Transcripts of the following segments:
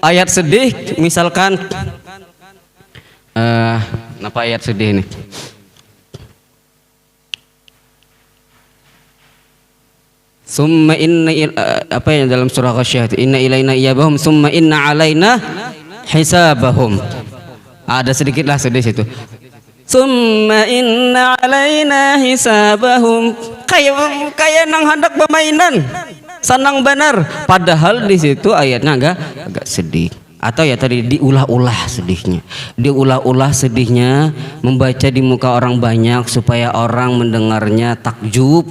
ayat sedih misalkan apa ayat sedih ini? Summa apa yang dalam surah Ghasyiyah itu? Inna ilaina iyabahum summa inna alaina hisabahum. Ada sedikitlah sedih situ. Summa inna alaina hisabahum. Kayak nang hendak permainan. Senang benar. Padahal di situ ayatnya agak sedih. Atau ya tadi diulah-ulah sedihnya. Diulah-ulah sedihnya, membaca di muka orang banyak supaya orang mendengarnya takjub.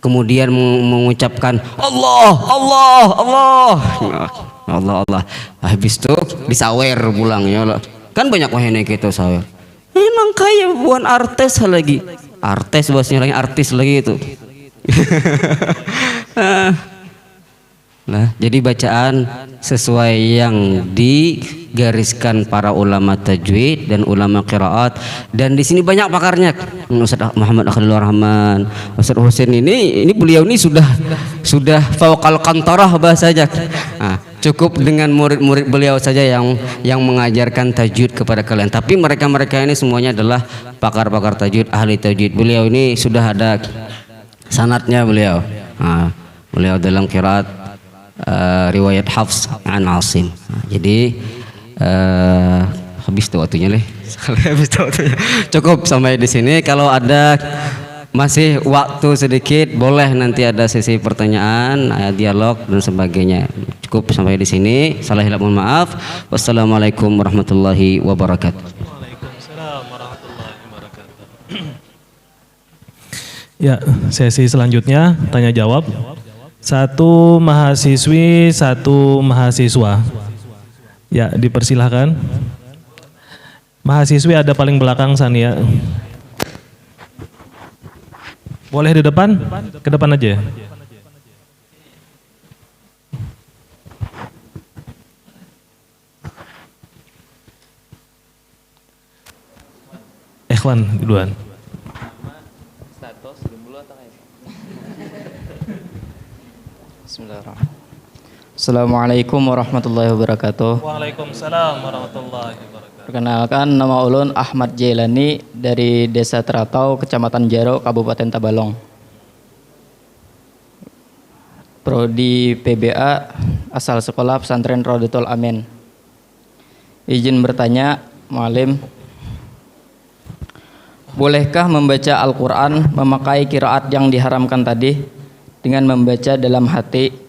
Kemudian mengucapkan Allah, Allah, Allah, Allah, Allah. Habis itu disawer pulang ya. Kan banyak wahana kita sawer. Emang kayak bukan artis lagi. Artis bahasanya lagi artis lagi itu. Nah, jadi bacaan sesuai yang digariskan para ulama tajwid dan ulama qiraat, dan di sini banyak pakarnya. Ustaz Muhammad Khalilur Rahman, Ustaz Husain ini beliau ini sudah fauqal qantarah bahasanya. Nah, cukup dengan murid-murid beliau saja yang mengajarkan tajwid kepada kalian. Tapi mereka-mereka ini semuanya adalah pakar-pakar tajwid, ahli tajwid. Beliau ini sudah ada sanadnya beliau. Nah, beliau dalam qiraat riwayat Hafs an Asim. Jadi habis itu waktunya habis itu waktunya. Cukup sampai di sini. Kalau ada masih waktu sedikit, boleh nanti ada sesi pertanyaan, dialog dan sebagainya. Cukup sampai di sini. Salah hilap mohon maaf. Wassalamualaikum warahmatullahi wabarakatuh. Waalaikumsalam warahmatullahi wabarakatuh. Ya, sesi selanjutnya tanya jawab. Satu mahasiswi, satu mahasiswa. Ya, dipersilahkan. Mahasiswi ada paling belakang Sania. Boleh di depan? Ke depan aja. Ikhwan duluan. Assalamualaikum warahmatullahi wabarakatuh. Waalaikumsalam warahmatullahi wabarakatuh. Perkenalkan, nama ulun Ahmad Jailani dari Desa Teratau, Kecamatan Jaro, Kabupaten Tabalong. Prodi PBA, asal sekolah pesantren Rodatul Amin. Izin bertanya, Mualim, bolehkah membaca Al-Quran memakai qiraat yang diharamkan tadi dengan membaca dalam hati,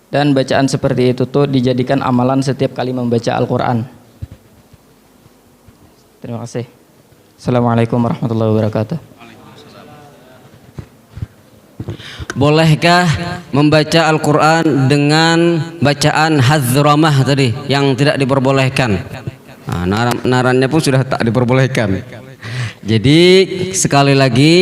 dan bacaan seperti itu tuh dijadikan amalan setiap kali membaca Al-Quran? Terima kasih. Assalamualaikum warahmatullahi wabarakatuh. Bolehkah membaca Al-Quran dengan bacaan hadzramah tadi yang tidak diperbolehkan? Nah, narannya pun sudah tak diperbolehkan. Jadi sekali lagi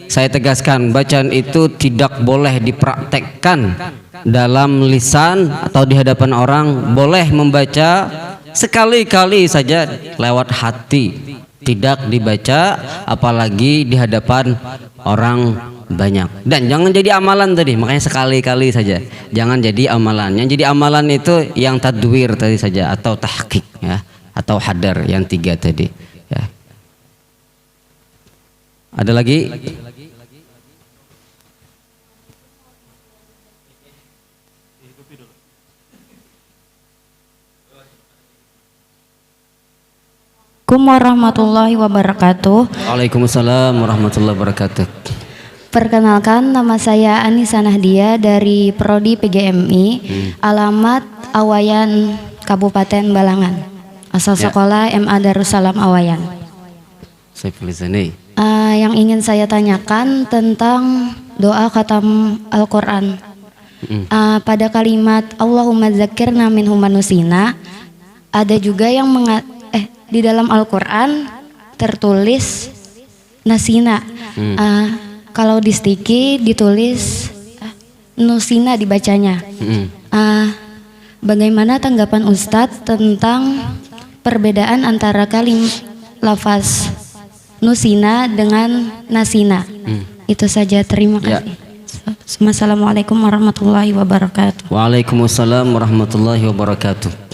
saya tegaskan, bacaan itu tidak boleh dipraktekkan dalam lisan atau di hadapan orang. Boleh membaca sekali-kali saja lewat hati, tidak dibaca apalagi di hadapan orang banyak. Dan jangan jadi amalan tadi, makanya sekali-kali saja, jangan jadi amalan. Yang jadi amalan itu yang tadwir tadi saja, atau tahqiq ya, atau hadar, yang tiga tadi ya. Ada lagi? Assalamualaikum warahmatullahi wabarakatuh. Waalaikumsalam warahmatullahi wabarakatuh. Perkenalkan, nama saya Anissa Nahdia dari Prodi PGMI, alamat Awayan, Kabupaten Balangan. Asal sekolah MA Darussalam Awayan. Saya Filizani. Yang ingin saya tanyakan tentang doa khatam Al-Quran. Pada kalimat Allahumma dzakirna minhum manusina, ada juga yang di dalam Al-Quran tertulis nasina. Kalau di stiki ditulis nusina dibacanya. Bagaimana tanggapan Ustadz tentang perbedaan antara lafaz nusina dengan nasina? Itu saja, terima kasih. Wassalamualaikum warahmatullahi wabarakatuh. Waalaikumsalam warahmatullahi wabarakatuh.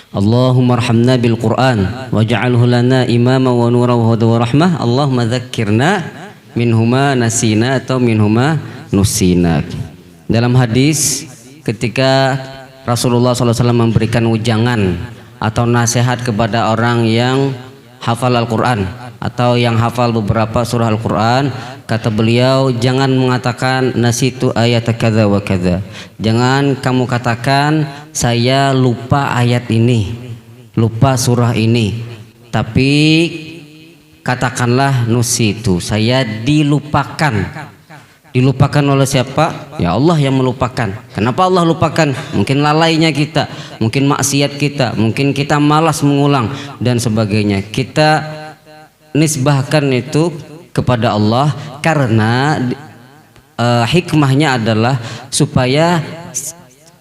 Allahumma arhamna bil Qur'an waj'alhu lana imama wa nura wa huda wa rahmah. Allahumma dzakkirna minhuma nasina atau minhuma nusina. Dalam hadis ketika Rasulullah SAW memberikan ujangan atau nasihat kepada orang yang hafal Al-Quran atau yang hafal beberapa surah Al-Quran, kata beliau, jangan mengatakan nasitu ayat kadza wa kadza. Jangan kamu katakan saya lupa ayat ini, lupa surah ini, tapi katakanlah nusitu, saya dilupakan. Dilupakan oleh siapa? Ya Allah yang melupakan. Kenapa Allah lupakan? Mungkin lalainya kita, mungkin maksiat kita, mungkin kita malas mengulang dan sebagainya. Kita nisbahkan itu kepada Allah karena hikmahnya adalah supaya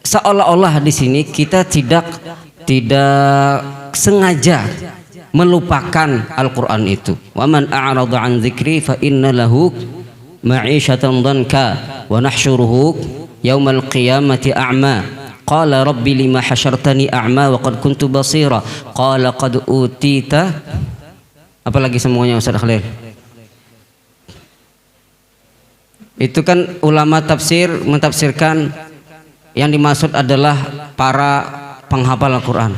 seolah-olah di sini kita tidak sengaja melupakan Al-Quran itu. Wa man a'rada an dzikri fa inna lahu ma'isyatan dhanka wa nahsyuruhu yaumal qiyamati a'ma. Qala rabbi lima hasyartani a'ma wa qad kuntu basira. Qala qad utita. Apalagi semuanya Ustaz Khalil? Itu kan ulama tafsir mentafsirkan yang dimaksud adalah para penghafal Al-Quran.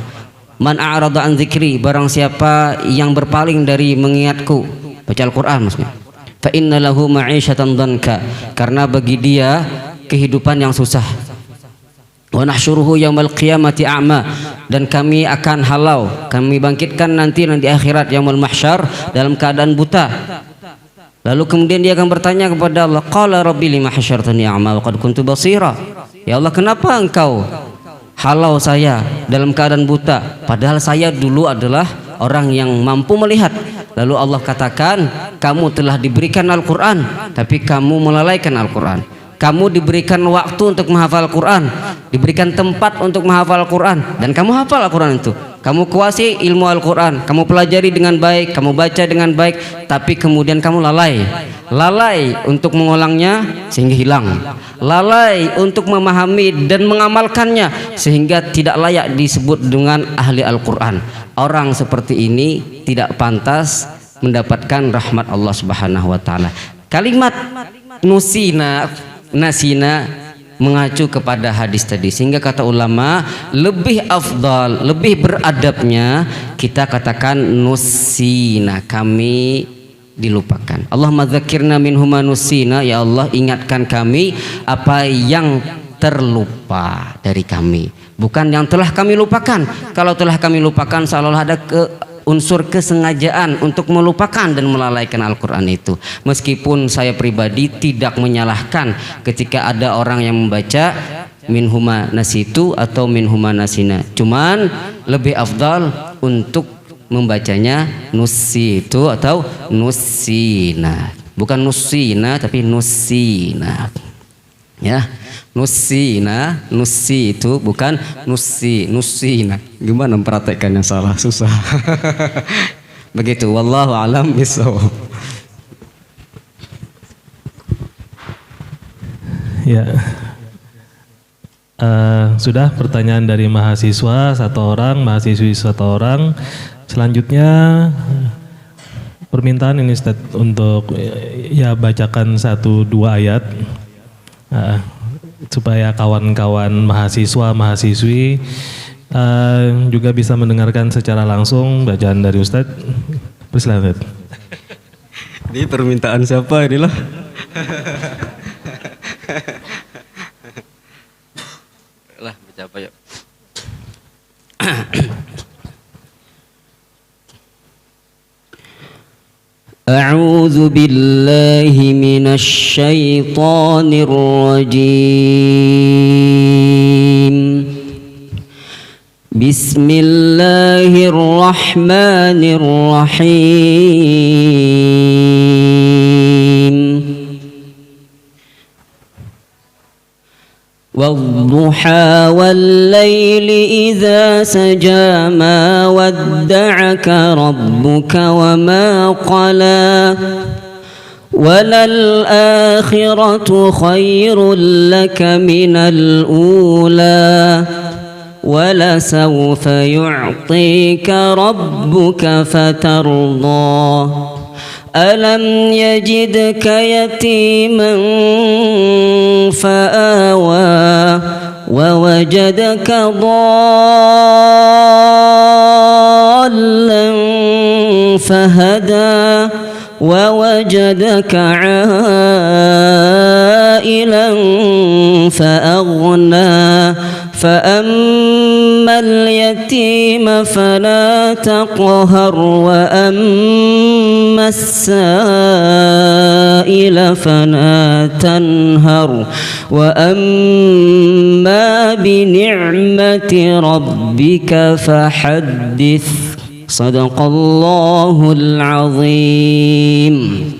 Man a'rada an dzikri, barang siapa yang berpaling dari mengingatku, baca Al-Quran maksudnya. Fa inna lahu ma'isyatan dhanka, karena bagi dia kehidupan yang susah. Wa nahsyuruhu yaumal qiyamati a'ma, dan kami akan halau, kami bangkitkan nanti di akhirat yaumul mahsyar dalam keadaan buta. Lalu kemudian dia akan bertanya kepada Allah, qala rabbi lima hasyartani a'ma wa qad kuntu basira. Ya Allah, kenapa engkau halau saya dalam keadaan buta, padahal saya dulu adalah orang yang mampu melihat. Lalu Allah katakan, kamu telah diberikan Al-Quran tapi kamu melalaikan Al-Quran. Kamu diberikan waktu untuk menghafal Al-Quran, diberikan tempat untuk menghafal Al-Quran, dan kamu hafal Al-Quran itu. Kamu kuasai ilmu Al-Quran, kamu pelajari dengan baik, kamu baca dengan baik, tapi kemudian kamu lalai untuk mengulangnya sehingga hilang, lalai untuk memahami dan mengamalkannya sehingga tidak layak disebut dengan ahli Al-Quran. Orang seperti ini tidak pantas mendapatkan rahmat Allah Subhanahu wa taala. Kalimat nasina mengacu kepada hadis tadi, sehingga kata ulama lebih afdal, lebih beradabnya kita katakan nusina, kami dilupakan. Allahumma dzakirna minhuma nusina, ya Allah ingatkan kami apa yang terlupa dari kami, bukan yang telah kami lupakan. Kalau telah kami lupakan seolah-olah ada unsur kesengajaan untuk melupakan dan melalaikan Al-Quran itu. Meskipun saya pribadi tidak menyalahkan ketika ada orang yang membaca minhuma nasitu atau minhuma nasina, cuman lebih afdal untuk membacanya nusitu atau nusina, bukan nusina tapi nusina, ya. Nusina, nusi itu bukan nusina. Gimana mempraktekkannya salah, susah. Begitu, wallahu alam bisawab. Ya, sudah pertanyaan dari mahasiswa satu orang, mahasiswi satu orang. Selanjutnya permintaan ini Ustaz untuk ya bacakan 1-2 ayat. Supaya kawan-kawan mahasiswa mahasiswi juga bisa mendengarkan secara langsung bacaan dari Ustadz. Persilakan. Ini permintaan siapa inilah? Lah baca apa ya? أعوذ بالله من الشيطان الرجيم بسم الله الرحمن الرحيم والضحى والليل إذا سجى ما ودعك ربك وما قلى وللآخرة خير لك من الأولى ولسوف يعطيك ربك فترضى ألم يجدك يتيما فآوى ووجدك ضالا فهدى ووجدك عائلا فأغنى فأما اليتيم فلا تقهر وأما السائل فلا تنهر وأما بنعمة ربك فحدث صدق الله العظيم.